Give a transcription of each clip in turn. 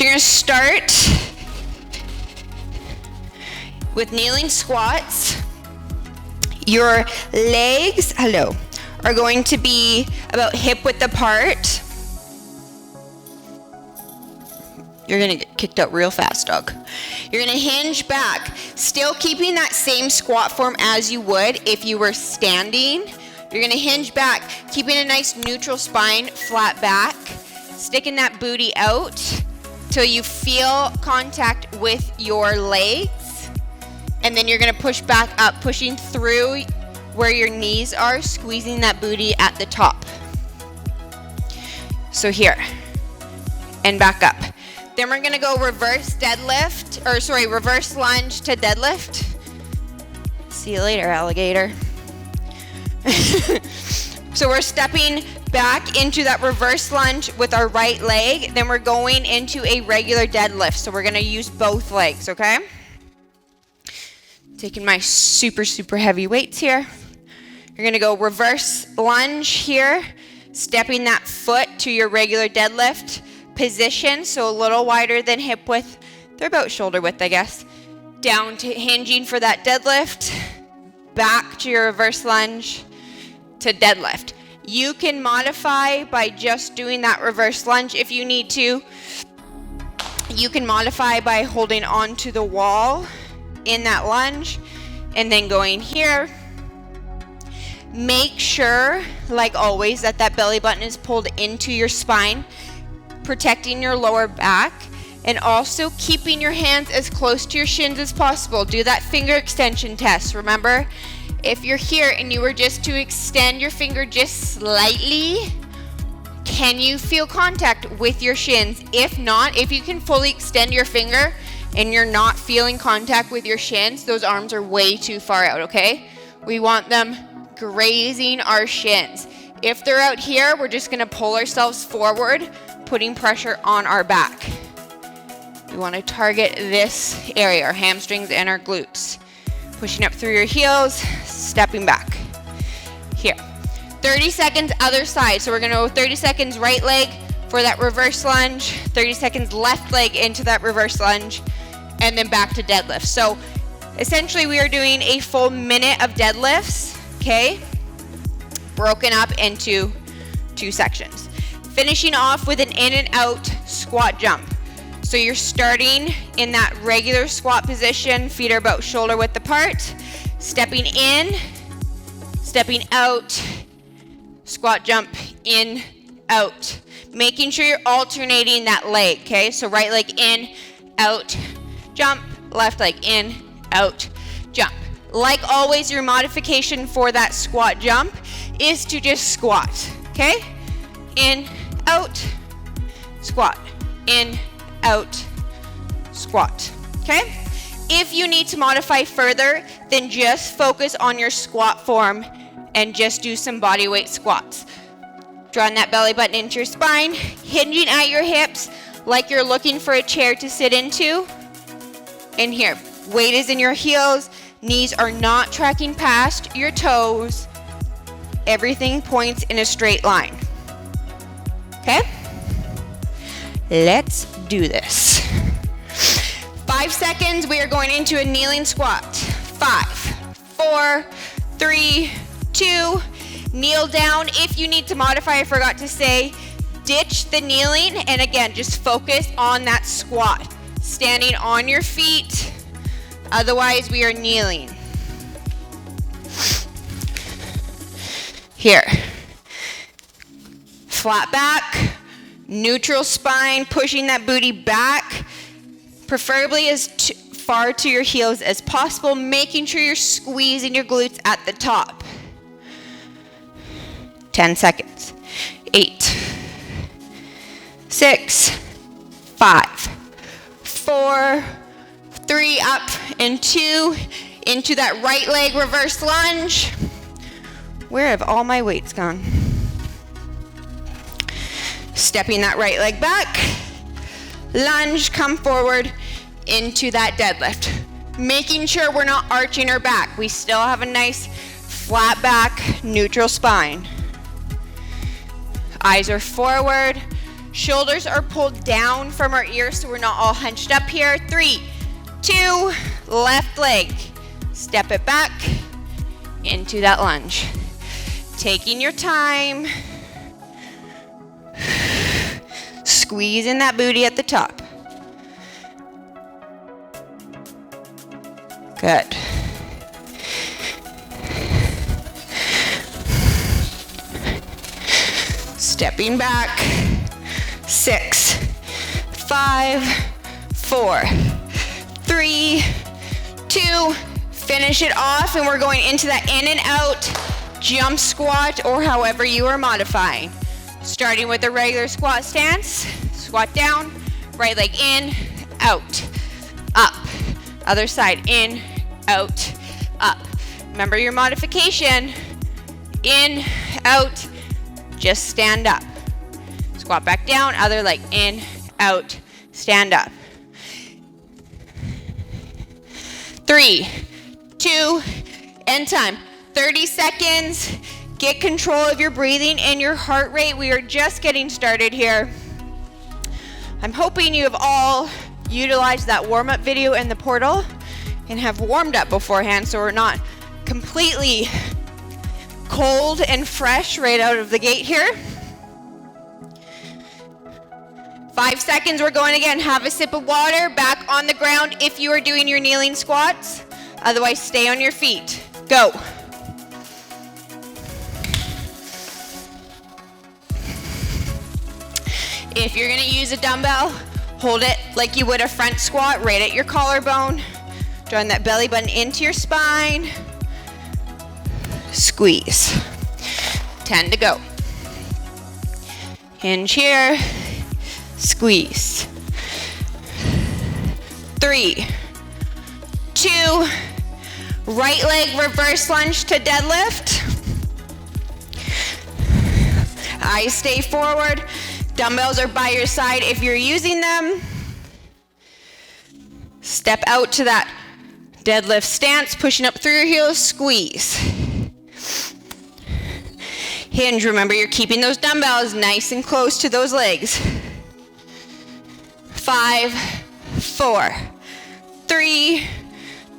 So you're gonna start with kneeling squats. Your legs, are going to be about hip width apart. You're gonna get kicked out real fast, dog. You're gonna hinge back, still keeping that same squat form as you would if you were standing. You're gonna hinge back, keeping a nice neutral spine, flat back, sticking that booty out till you feel contact with your legs. And then you're gonna push back up, pushing through where your knees are, squeezing that booty at the top. So here, and back up. Then we're gonna go reverse lunge to deadlift. See you later, alligator. So we're stepping back into that reverse lunge with our right leg. Then we're going into a regular deadlift. So we're gonna use both legs, okay? Taking my super, super heavy weights here. You're gonna go reverse lunge here, stepping that foot to your regular deadlift position, so a little wider than hip width. They're about shoulder width, I guess. Down to hinging for that deadlift, back to your reverse lunge to deadlift. You can modify by just doing that reverse lunge if you need to. You can modify by holding onto the wall in that lunge and then going here. Make sure, like always, that that belly button is pulled into your spine, protecting your lower back, and also keeping your hands as close to your shins as possible. Do that finger extension test. Remember, if you're here and you were just to extend your finger just slightly, can you feel contact with your shins? If not, if you can fully extend your finger and you're not feeling contact with your shins, those arms are way too far out, okay? We want them grazing our shins. If they're out here, we're just gonna pull ourselves forward, putting pressure on our back. We want to target this area, our hamstrings and our glutes. Pushing up through your heels, stepping back. Here. 30 seconds other side. So we're gonna go 30 seconds right leg for that reverse lunge, 30 seconds left leg into that reverse lunge, and then back to deadlift. So essentially we are doing a full minute of deadlifts, okay? Broken up into 2 sections. Finishing off with an in and out squat jump. So you're starting in that regular squat position, feet are about shoulder width apart, stepping in, stepping out, squat jump, in, out. Making sure you're alternating that leg, okay? So right leg in, out, jump, left leg in, out, jump. Like always, your modification for that squat jump is to just squat, okay? In, out, squat, in, out, squat, okay? If you need to modify further, then just focus on your squat form and just do some body weight squats. Drawing that belly button into your spine, hinging at your hips like you're looking for a chair to sit into. And here, weight is in your heels, knees are not tracking past your toes. Everything points in a straight line. Okay? Let's do this. 5 seconds, we are going into a kneeling squat. 5, 4, 3, 2, kneel down. If you need to modify, I forgot to say, ditch the kneeling, and again, just focus on that squat. Standing on your feet, otherwise we are kneeling. Here. Flat back, neutral spine, pushing that booty back, preferably as far to your heels as possible, making sure you're squeezing your glutes at the top. 10 seconds. 8, 6, 5, 4, 3, up and 2, into that right leg reverse lunge. Where have all my weights gone? Stepping that right leg back, lunge, come forward into that deadlift. Making sure we're not arching our back. We still have a nice flat back, neutral spine. Eyes are forward, Shoulders are pulled down from our ears so we're not all hunched up here. 3, 2, left leg. Step it back into that lunge. Taking your time. Squeezing that booty at the top. Good. Stepping back. 6, 5, 4, 3, 2, finish it off, and we're going into that in and out jump squat, or however you are modifying. Starting with a regular squat stance, squat down, right leg in, out, up, other side, in, out, up. Remember your modification, in, out, just stand up. Squat back down, other leg in, out, stand up. 3, 2, end time. 30 seconds. Get control of your breathing and your heart rate. We are just getting started here. I'm hoping you have all utilized that warm-up video in the portal and have warmed up beforehand so we're not completely cold and fresh right out of the gate here. 5 seconds, we're going again. Have a sip of water, back on the ground if you are doing your kneeling squats. Otherwise, stay on your feet. Go. If you're gonna use a dumbbell, hold it like you would a front squat, right at your collarbone. Drawing that belly button into your spine. Squeeze. 10 to go. Hinge here. Squeeze. 3, 2, right leg reverse lunge to deadlift. Eyes stay forward. Dumbbells are by your side if you're using them. Step out to that deadlift stance, pushing up through your heels, squeeze. Hinge, remember you're keeping those dumbbells nice and close to those legs. 5, 4, 3,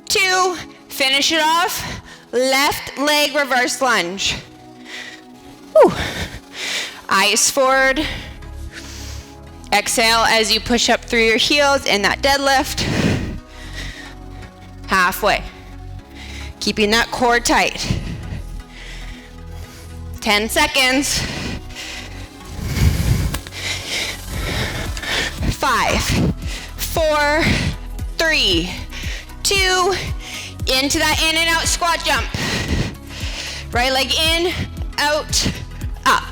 2, finish it off. Left leg reverse lunge. Woo. Eyes forward. Exhale as you push up through your heels in that deadlift. Halfway. Keeping that core tight. 10 seconds. 5, 4, 3, 2, into that in and out squat jump. Right leg in, out, up.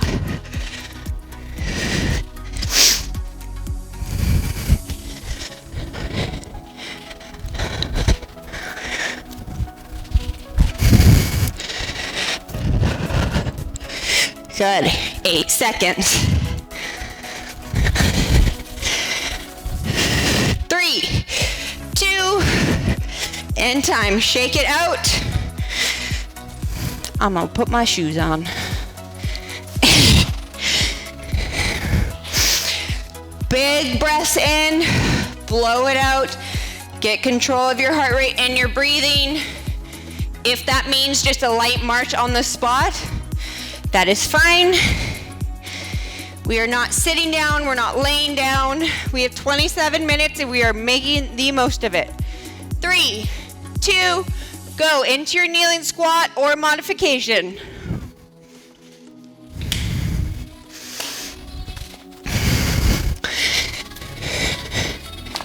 Good. 8 seconds. 3, 2, end time. Shake it out. I'm gonna put my shoes on. Big breaths in, blow it out. Get control of your heart rate and your breathing. If that means just a light march on the spot, that is fine. We are not sitting down, we're not laying down. We have 27 minutes and we are making the most of it. 3, 2, go into your kneeling squat or modification.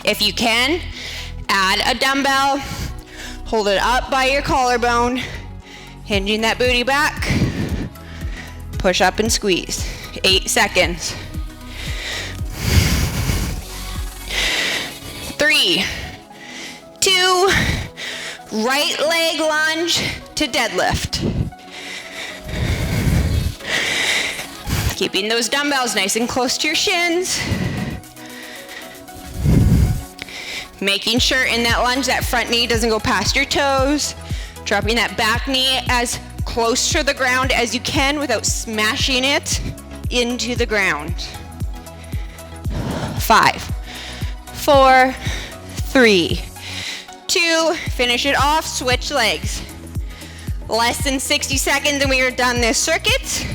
If you can, add a dumbbell, hold it up by your collarbone, hinging that booty back, push up and squeeze. 8 seconds. 3, 2, right leg lunge to deadlift. Keeping those dumbbells nice and close to your shins. Making sure in that lunge that front knee doesn't go past your toes. Dropping that back knee as close to the ground as you can without smashing it into the ground. 5, 4, 3, 2, finish it off, switch legs. Less than 60 seconds and we are done this circuit,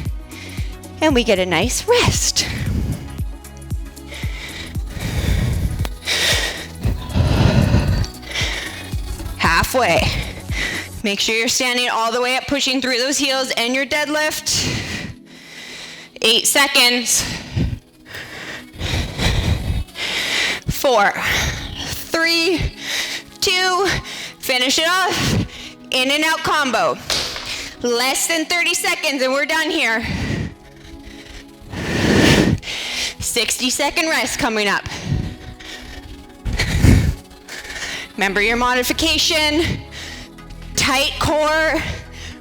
and we get a nice rest. Halfway. Make sure you're standing all the way up, pushing through those heels and your deadlift. 8 seconds. 4, 3, 2, finish it off. In and out combo. Less than 30 seconds and we're done here. 60-second rest coming up. Remember your modification. Tight core.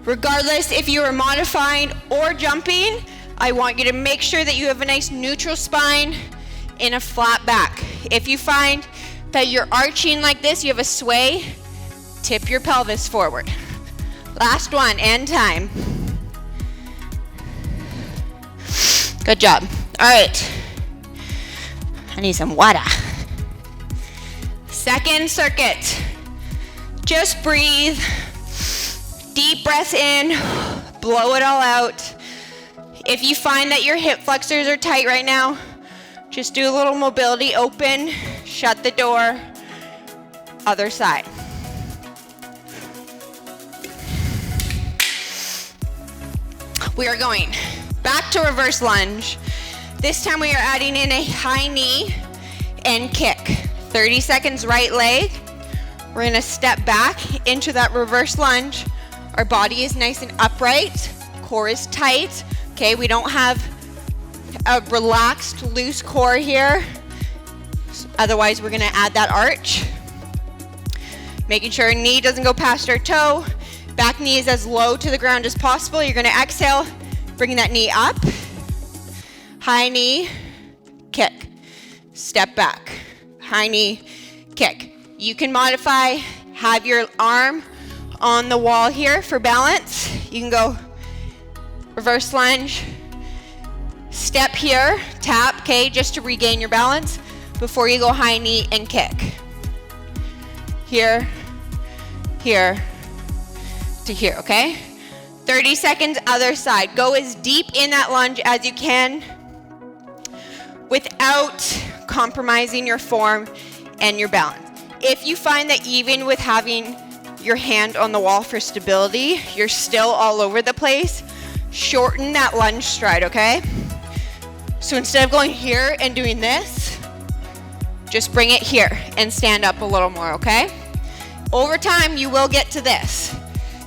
Regardless if you are modifying or jumping, I want you to make sure that you have a nice neutral spine in a flat back. If you find that you're arching like this, you have a sway, tip your pelvis forward. Last one, and time. Good job. All right. I need some water. Second circuit. Just breathe. Deep breath in. Blow it all out. If you find that your hip flexors are tight right now, just do a little mobility. Open, shut the door. Other side. We are going back to reverse lunge. This time we are adding in a high knee and kick. 30 seconds right leg. We're gonna step back into that reverse lunge. Our body is nice and upright. Core is tight. Okay, we don't have a relaxed, loose core here. Otherwise, we're gonna add that arch. Making sure our knee doesn't go past our toe. Back knee is as low to the ground as possible. You're gonna exhale, bringing that knee up. High knee, kick. Step back. High knee, kick. You can modify, have your arm on the wall here for balance. You can go reverse lunge, step here, tap, okay, just to regain your balance before you go high knee and kick. Here, here, to here, okay? 30 seconds, other side. Go as deep in that lunge as you can without compromising your form and your balance. If you find that even with having your hand on the wall for stability, you're still all over the place, shorten that lunge stride, okay? So instead of going here and doing this, just bring it here and stand up a little more, okay? Over time, you will get to this.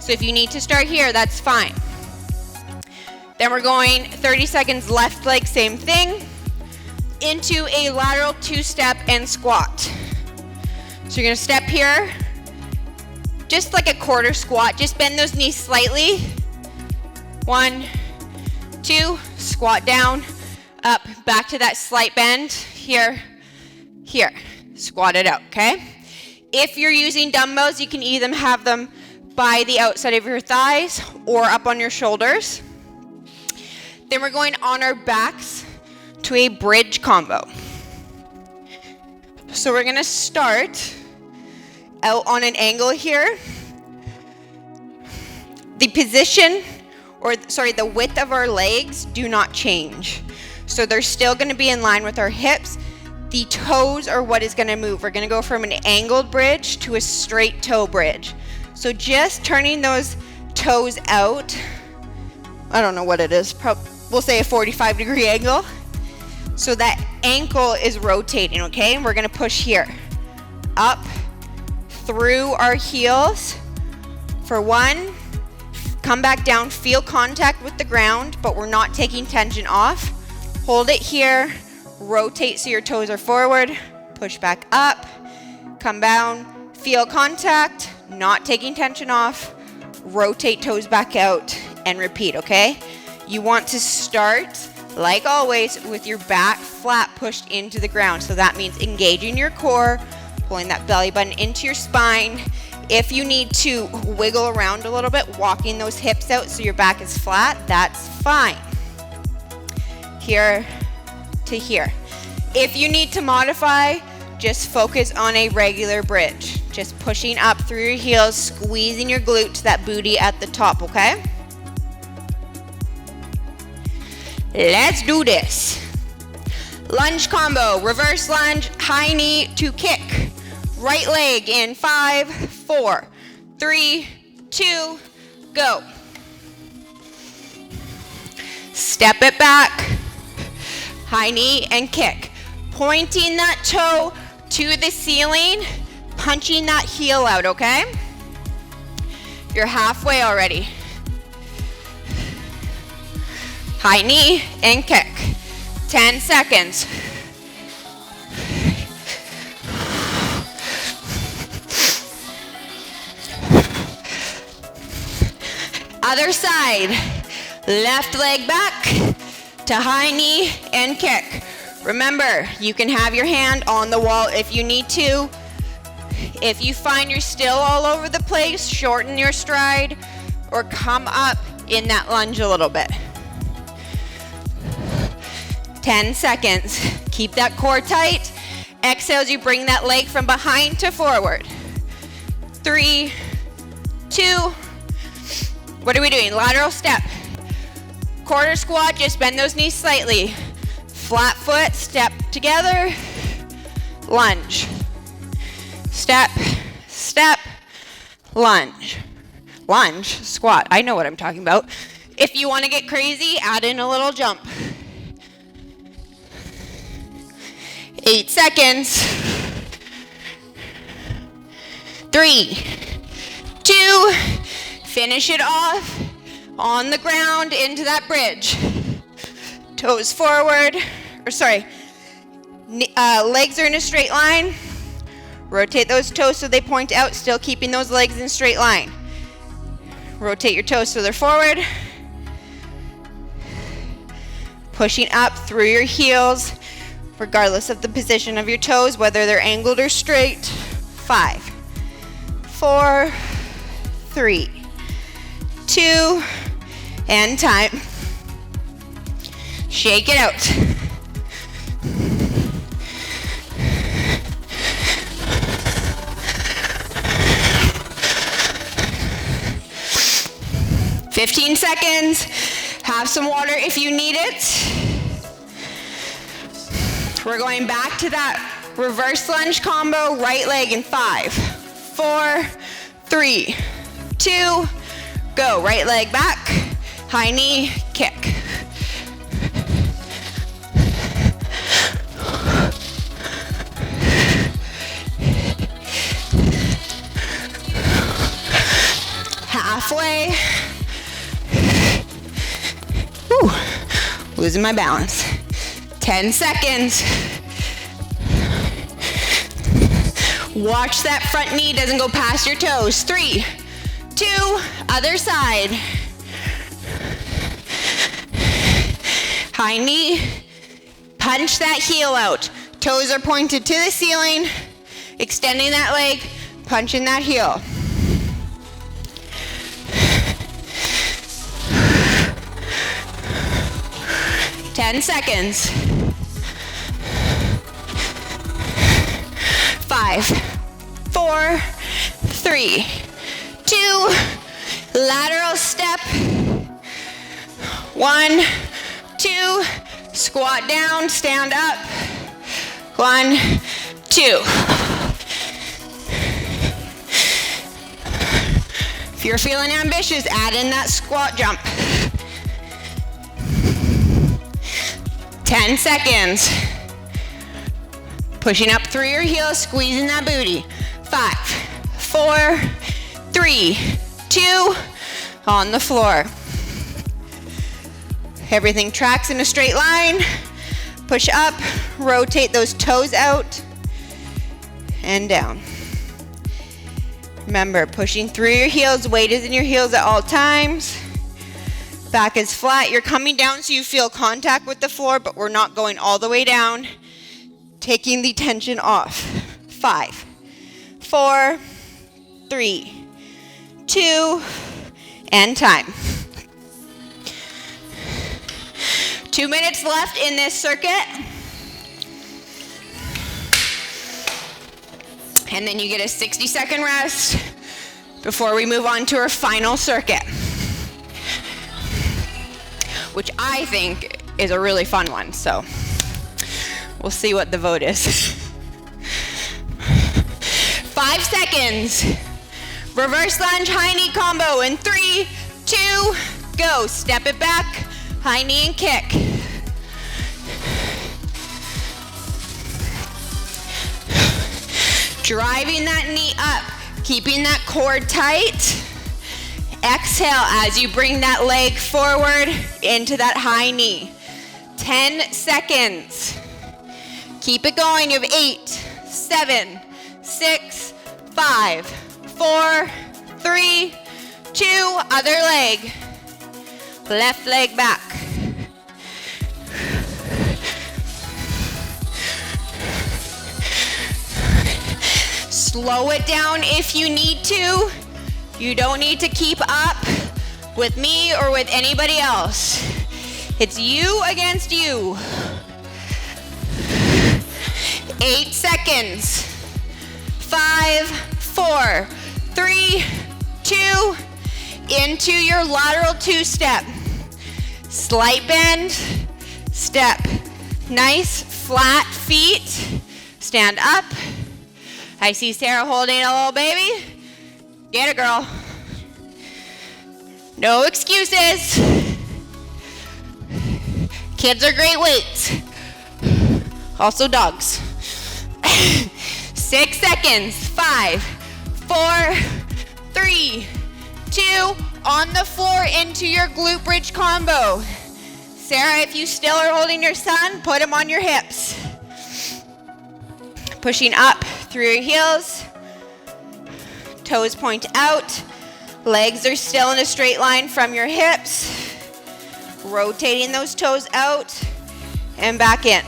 So if you need to start here, that's fine. Then we're going 30 seconds left leg, same thing, into a lateral two-step and squat. So you're gonna step here, just like a quarter squat. Just bend those knees slightly. 1, 2, squat down, up, back to that slight bend. Here, here, squat it out, okay? If you're using dumbbells, you can either have them by the outside of your thighs or up on your shoulders. Then we're going on our backs to a bridge combo. So we're gonna start out on an angle here. The position, the width of our legs do not change. So they're still gonna be in line with our hips. The toes are what is gonna move. We're gonna go from an angled bridge to a straight toe bridge. So just turning those toes out, I don't know what it is, we'll say a 45-degree angle. So that ankle is rotating, okay? And we're gonna push here, up, through our heels for 1, come back down, feel contact with the ground, but we're not taking tension off. Hold it here, rotate so your toes are forward, push back up, come down, feel contact, not taking tension off, rotate toes back out, and repeat, okay? You want to start, like always, with your back flat pushed into the ground. So that means engaging your core, pulling that belly button into your spine. If you need to wiggle around a little bit, walking those hips out so your back is flat, that's fine. Here to here. If you need to modify, just focus on a regular bridge. Just pushing up through your heels, squeezing your glute to that booty at the top, okay? Let's do this. Lunge combo, reverse lunge, high knee to kick. Right leg in 5, 4, 3, 2, go. Step it back, high knee and kick. Pointing that toe to the ceiling, punching that heel out, okay? You're halfway already. High knee and kick. 10 seconds. Other side. Left leg back to high knee and kick. Remember, you can have your hand on the wall if you need to. If you find you're still all over the place, shorten your stride or come up in that lunge a little bit. 10 seconds. Keep that core tight. Exhale as you bring that leg from behind to forward. 3, 2, what are we doing? Lateral step. Quarter squat, just bend those knees slightly. Flat foot, step together, lunge. Step, step, lunge. Lunge, squat, I know what I'm talking about. If you want to get crazy, add in a little jump. 8 seconds. 3, 2, finish it off on the ground into that bridge. Toes forward, legs are in a straight line. Rotate those toes so they point out, still keeping those legs in a straight line. Rotate your toes so they're forward. Pushing up through your heels, regardless of the position of your toes, whether they're angled or straight. 5, 4, 3, 2, and time. Shake it out. "15 seconds. Have some water if you need it. We're going back to that reverse lunge combo, right leg in 5, 4, 3, 2, go. Right leg back, high knee, kick. Halfway. Whew. Losing my balance. 10 seconds. Watch that front knee doesn't go past your toes. 3, 2, other side. High knee, punch that heel out. Toes are pointed to the ceiling, extending that leg, punching that heel. Ten seconds. 5, 4, 3, 2, lateral step. 1, 2, squat down, stand up. 1, 2. If you're feeling ambitious, add in that squat jump. 10 seconds. Pushing up through your heels, squeezing that booty. 5, 4, 3, 2, on the floor. Everything tracks in a straight line. Push up, rotate those toes out, and down. Remember, pushing through your heels, weight is in your heels at all times. Back is flat. You're coming down so you feel contact with the floor, but we're not going all the way down. Taking the tension off. 5, 4, 3, 2, and time. 2 minutes left in this circuit. And then you get a 60-second rest before we move on to our final circuit, which I think is a really fun one. So we'll see what the vote is. 5 seconds. Reverse lunge, high knee combo in 3, 2, go. Step it back, high knee and kick. Driving that knee up, keeping that cord tight. Exhale as you bring that leg forward into that high knee. 10 seconds. Keep it going. You have 8, 7, 6, 5, 4, 3, 2, other leg. Left leg back. Slow it down if you need to. You don't need to keep up with me or with anybody else. It's you against you. 8 seconds. 5, 4, 3, 2, into your lateral 2-step. Slight bend, step. Nice flat feet. Stand up. I see Sarah holding a little baby. Get it, girl. No excuses. Kids are great weights. Also dogs. 6 seconds. 5, 4, 3, 2, on the floor into your glute bridge combo. Sarah, if you still are holding your son, put him on your hips. Pushing up through your heels. Toes point out. Legs are still in a straight line from your hips. Rotating those toes out and back in.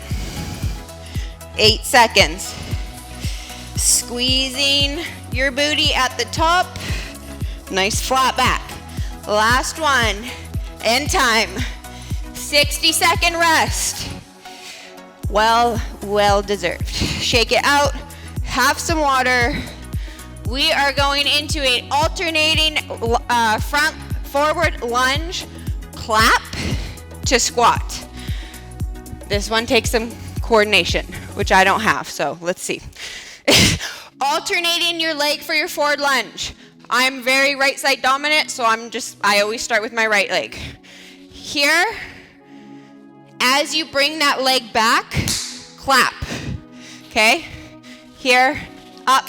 8 seconds. Squeezing your booty at the top. Nice flat back. Last one. End time. 60-second rest. Well deserved. Shake it out. Have some water. We are going into an alternating front forward lunge, clap to squat. This one takes some coordination, which I don't have, so let's see. Alternating your leg for your forward lunge. I'm very right side dominant, so I always start with my right leg. Here, as you bring that leg back, clap. Okay? Here, up,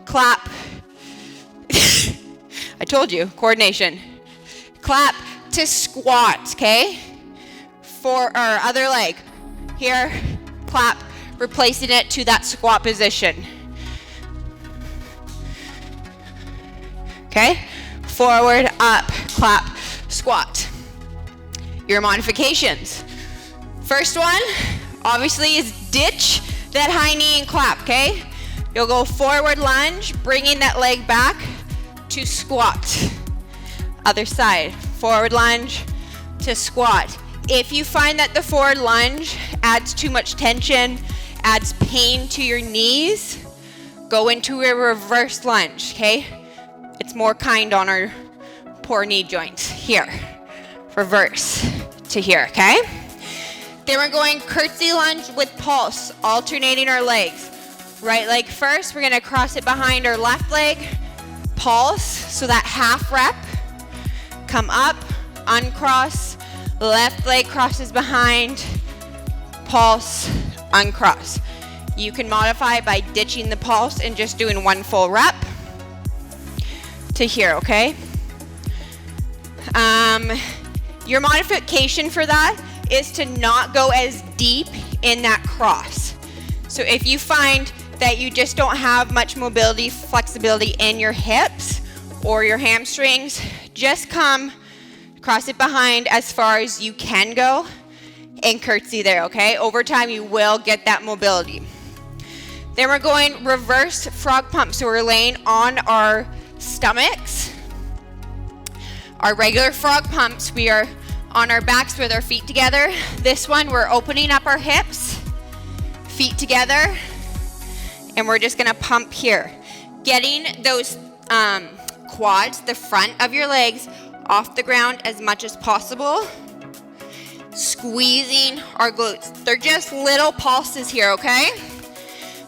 clap. I told you, coordination. Clap to squat, okay? For our other leg. Here, clap, replacing it to that squat position. Okay? Forward, up, clap, squat. Your modifications. First one, obviously, is ditch that high knee and clap, okay? You'll go forward lunge, bringing that leg back to squat. Other side, forward lunge to squat. If you find that the forward lunge adds too much tension, adds pain to your knees, go into a reverse lunge, okay? It's more kind on our poor knee joints. Here, reverse to here, okay? Then we're going curtsy lunge with pulse, alternating our legs. Right leg first, we're gonna cross it behind our left leg, pulse, so that half rep. Come up, uncross, left leg crosses behind, pulse, uncross. You can modify by ditching the pulse and just doing one full rep to here, okay? Your modification for that is to not go as deep in that cross. So if you find that you just don't have much mobility, flexibility in your hips or your hamstrings, just come, cross it behind as far as you can go and curtsy there, okay? Over time, you will get that mobility. Then we're going reverse frog pump. So we're laying on our stomachs. Our regular frog pumps, we are on our backs with our feet together. This one, we're opening up our hips, feet together, and we're just gonna pump here. Getting those quads, the front of your legs, off the ground as much as possible. Squeezing our glutes. They're just little pulses here, okay?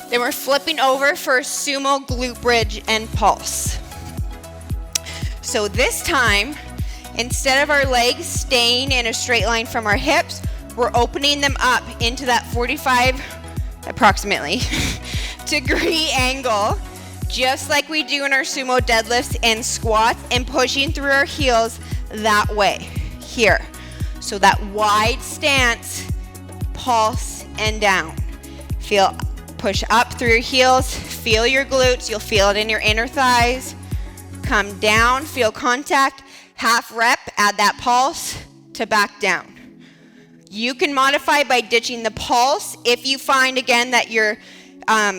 Then we're flipping over for sumo glute bridge and pulse. So this time, instead of our legs staying in a straight line from our hips, we're opening them up into that 45, approximately, degree angle, just like we do in our sumo deadlifts and squats, and pushing through our heels that way, here. So that wide stance, pulse, and down. Push up through your heels, feel your glutes, you'll feel it in your inner thighs. Come down, feel contact, half rep, add that pulse to back down. You can modify by ditching the pulse if you find, again, that your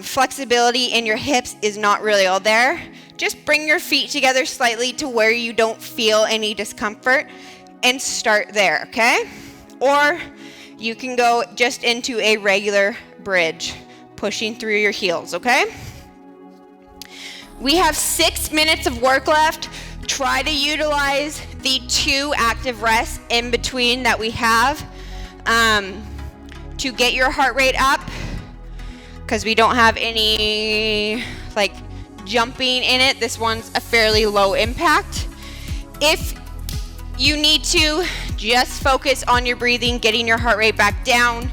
flexibility in your hips is not really all there. Just bring your feet together slightly to where you don't feel any discomfort and start there, okay? Or you can go just into a regular bridge, pushing through your heels, okay? We have 6 minutes of work left. Try to utilize the 2 active rests in between that we have to get your heart rate up, because we don't have any like jumping in it. This one's a fairly low impact. If you need to, just focus on your breathing, getting your heart rate back down.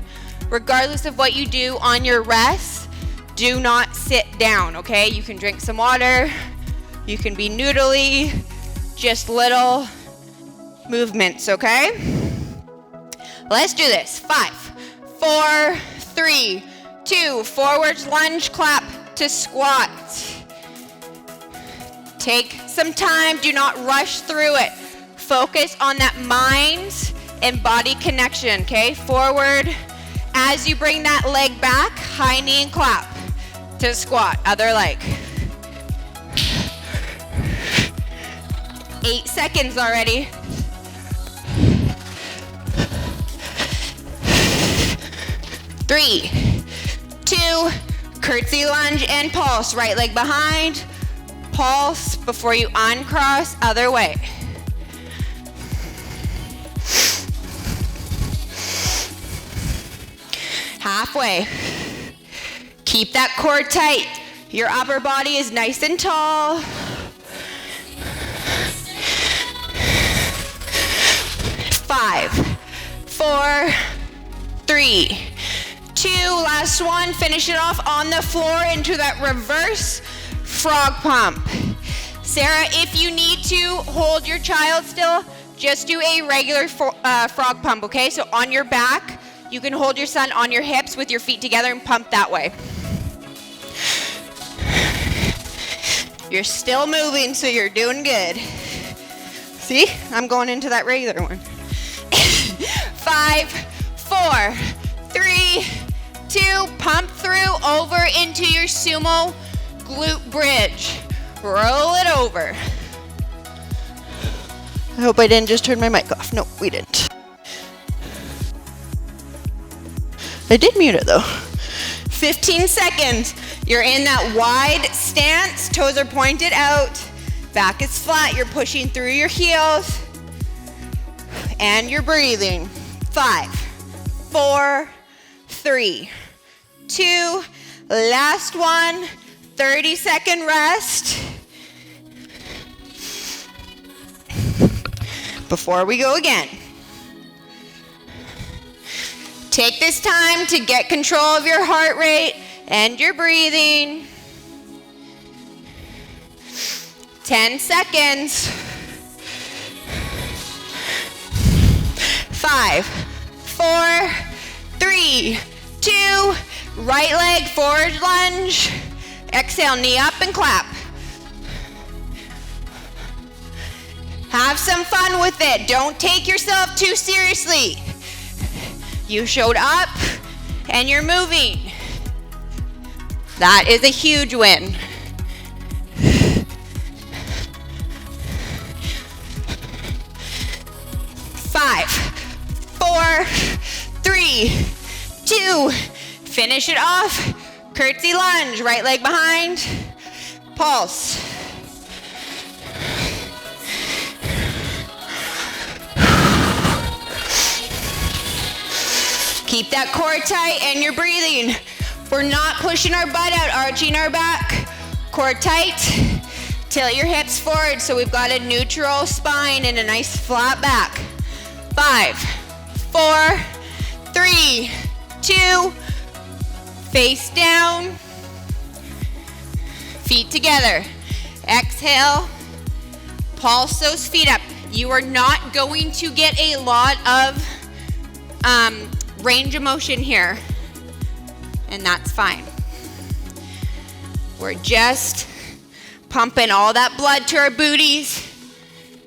Regardless of what you do on your rest, do not sit down, okay? You can drink some water, you can be noodly, just little movements, okay? Let's do this. 5, 4, 3, 2, forwards lunge, clap to squat. Take some time, do not rush through it. Focus on that mind and body connection, okay? Forward. As you bring that leg back, high knee and clap to squat. Other leg. 8 seconds already. 3, 2, curtsy lunge and pulse. Right leg behind, pulse before you uncross, other way. Halfway. Keep that core tight. Your upper body is nice and tall. 5, 4, 3, 2, last one. Finish it off on the floor into that reverse frog pump. Sarah, if you need to hold your child still, just do a regular frog pump, okay? So on your back, you can hold your son on your hips with your feet together and pump that way. You're still moving, so you're doing good. See? I'm going into that regular one. 5, 4, 3, 2, pump through, over into your sumo glute bridge. Roll it over. I hope I didn't just turn my mic off. No, we didn't. I did mute it though. 15 seconds. You're in that wide stance. Toes are pointed out. Back is flat. You're pushing through your heels. And you're breathing. 5, 4, 3, 2. Last one. 30-second rest. Before we go again. Take this time to get control of your heart rate and your breathing. 10 seconds. 5, 4, 3, 2, right leg forward lunge. Exhale, knee up and clap. Have some fun with it. Don't take yourself too seriously. You showed up and you're moving. That is a huge win. 5, 4, 3, 2, finish it off. Curtsy lunge, right leg behind, pulse. Keep that core tight and you're breathing. We're not pushing our butt out, arching our back. Core tight, tilt your hips forward so we've got a neutral spine and a nice flat back. 5, 4, 3, 2, face down, feet together. Exhale, pulse those feet up. You are not going to get a lot of range of motion here, and that's fine. We're just pumping all that blood to our booties,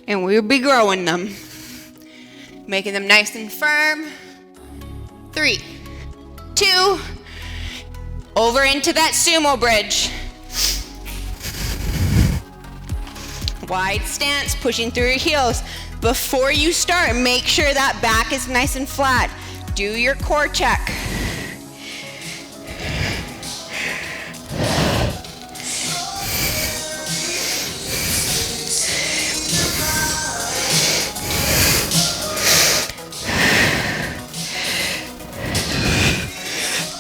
and we'll be growing them. Making them nice and firm. 3, 2, over into that sumo bridge. Wide stance, pushing through your heels. Before you start, make sure that back is nice and flat. Do your core check.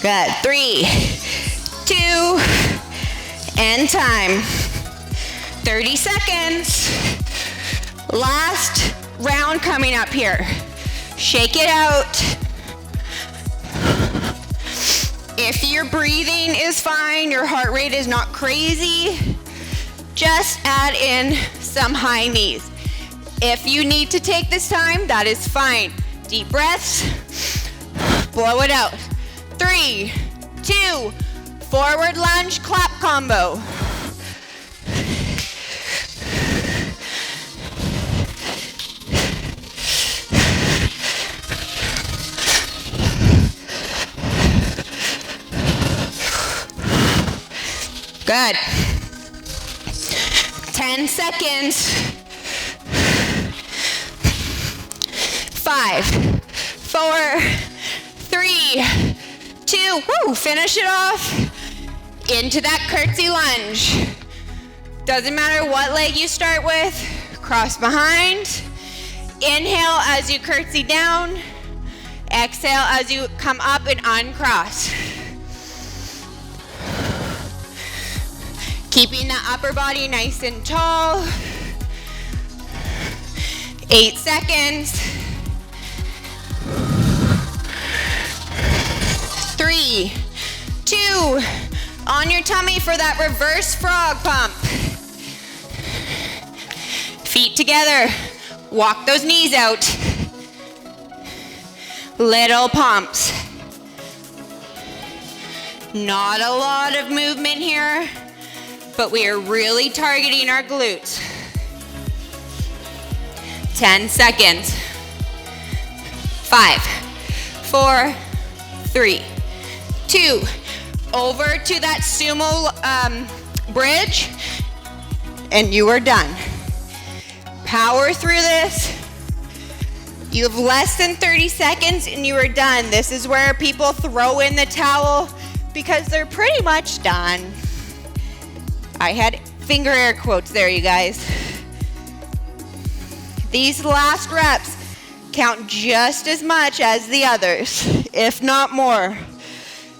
Good. 3, 2, and time. 30 seconds. Last round coming up here. Shake it out. If your breathing is fine, your heart rate is not crazy, just add in some high knees. If you need to take this time, that is fine. Deep breaths. Blow it out. 3, 2, forward lunge, clap combo. Good. 10 seconds. 5, 4, 3, 2, woo, finish it off. Into that curtsy lunge. Doesn't matter what leg you start with. Cross behind. Inhale as you curtsy down. Exhale as you come up and uncross. Keeping the upper body nice and tall. 8 seconds. 3, 2, on your tummy for that reverse frog pump. Feet together. Walk those knees out. Little pumps. Not a lot of movement here, but we are really targeting our glutes. 10 seconds. 5, 4, 3, 2, over to that sumo bridge, and you are done. Power through this. You have less than 30 seconds and you are done. This is where people throw in the towel because they're pretty much done. I had finger air quotes there, you guys. These last reps count just as much as the others, if not more.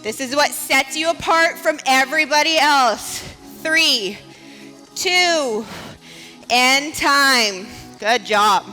This is what sets you apart from everybody else. 3, 2, and time. Good job.